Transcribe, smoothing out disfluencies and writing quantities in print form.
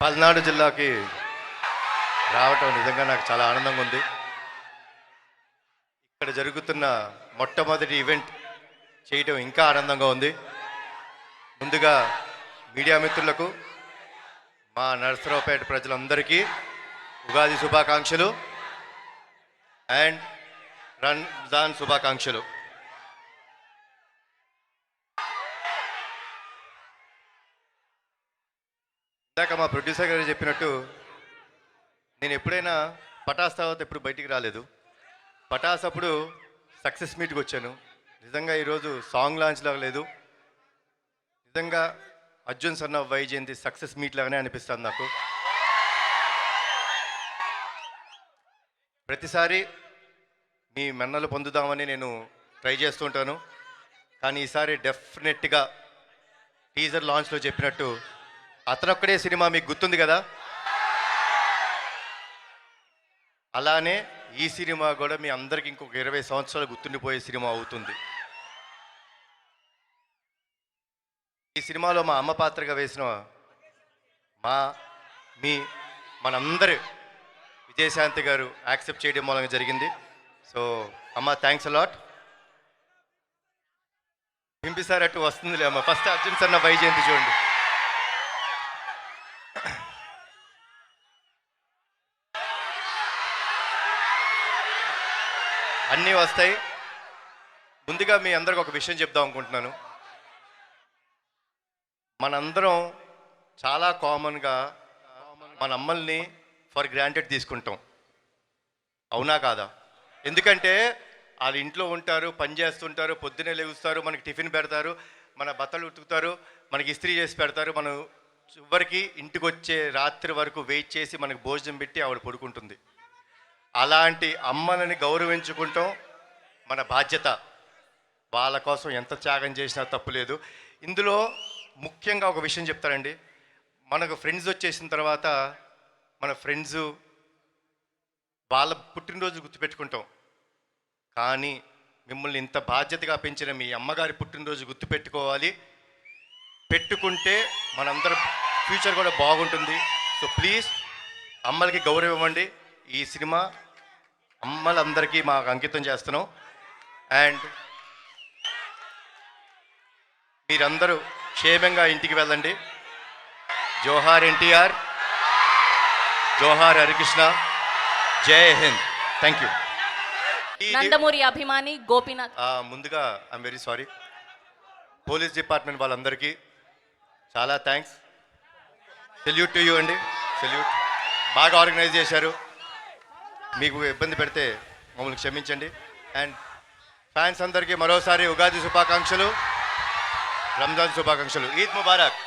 పల్నాడు జిల్లాకి రావటం నిజంగా నాకు చాలా ఆనందంగా ఉంది. ఇక్కడ జరుగుతున్న మొట్టమొదటి ఈవెంట్ చేయటం ఇంకా ఆనందంగా ఉంది. ముందుగా మీడియా మిత్రులకు, మా నరసరావుపేట ప్రజలందరికీ ఉగాది శుభాకాంక్షలు అండ్ రంజాన్ శుభాకాంక్షలు. ఇందాక మా ప్రొడ్యూసర్ గారు చెప్పినట్టు నేను ఎప్పుడైనా పటాస్ తర్వాత ఎప్పుడు బయటికి రాలేదు. పటాస్ అప్పుడు సక్సెస్ మీట్కి వచ్చాను. నిజంగా ఈరోజు సాంగ్ లాంచ్ లాగా లేదు, నిజంగా Arjun son of Vyjayanthi success meet లాగానే అనిపిస్తుంది నాకు. ప్రతిసారి మీ మన్నలు పొందుదామని నేను ట్రై చేస్తుంటాను, కానీ ఈసారి డెఫినెట్గా టీజర్ లాంచ్లో చెప్పినట్టు అతనొక్కడే సినిమా మీకు గుర్తుంది కదా, అలానే ఈ సినిమా కూడా మీ అందరికి ఇంకొక 20 సంవత్సరాలు గుర్తుండిపోయే సినిమా అవుతుంది. ఈ సినిమాలో మా అమ్మ పాత్రగా వేసిన మనందరి విజయశాంతి గారు యాక్సెప్ట్ చేయడం మూలంగా జరిగింది. సో అమ్మ, థ్యాంక్స్ అలాట్. పింపిసారి అటు వస్తుందిలే అమ్మ. ఫస్ట్ అర్జున్ సన్న వైజయంతి చూడండి. అన్నీ వస్తాయి. ముందుగా మీ అందరికి ఒక విషయం చెప్దాం అనుకుంటున్నాను. మనందరం చాలా కామన్గా మన అమ్మల్ని ఫర్ గ్రాంటెడ్ తీసుకుంటాం, అవునా కాదా? ఎందుకంటే వాళ్ళు ఇంట్లో ఉంటారు, పని చేస్తుంటారు, పొద్దున్నే లేగుస్తారు, మనకి టిఫిన్ పెడతారు, మన బట్టలు ఉతుకుతారు, మనకి ఇస్త్రీ చేసి పెడతారు, మనం చివరికి ఇంటికి వచ్చే రాత్రి వరకు వెయిట్ చేసి మనకు భోజనం పెట్టి ఆవిడ పడుకుంటుంది. అలాంటి అమ్మలని గౌరవించుకుంటాం మన బాధ్యత. వాళ్ళ కోసం ఎంత త్యాగం చేసినా తప్పులేదు. ఇందులో ముఖ్యంగా ఒక విషయం చెప్తారండి. మనకు ఫ్రెండ్స్ వచ్చేసిన తర్వాత మన ఫ్రెండ్స్ వాళ్ళ పుట్టినరోజు గుర్తుపెట్టుకుంటాం, కానీ మిమ్మల్ని ఇంత బాధ్యతగా పెంచిన మీ అమ్మగారి పుట్టినరోజు గుర్తుపెట్టుకోవాలి. పెట్టుకుంటే మనందరం ఫ్యూచర్ కూడా బాగుంటుంది. సో ప్లీజ్ అమ్మలకి గౌరవం ఇవ్వండి. ఈ సినిమా అమ్మలందరికీ మాకు అంకితం చేస్తున్నాం. అండ్ మీరందరూ క్షేమంగా ఇంటికి వెళ్ళండి. జోహార్ ఎన్టీఆర్, జోహార్ హరికృష్ణ, జై హింద్. Thank you. నందమూరి అభిమాని గోపీనాథ్. ముందుగా I'm very sorry. Police department వాళ్ళందరికీ చాలా థ్యాంక్స్. సెల్యూట్ టు యూ అండి, సెల్యూట్. బాగా ఆర్గనైజ్ చేశారు. మీకు ఇబ్బంది పెడితే మమ్మల్ని క్షమించండి. అండ్ ఫ్యాన్స్ అందరికీ మరోసారి ఉగాది శుభాకాంక్షలు, రంజాన్ శుభాకాంక్షలు. ఈద్ ముబారక్.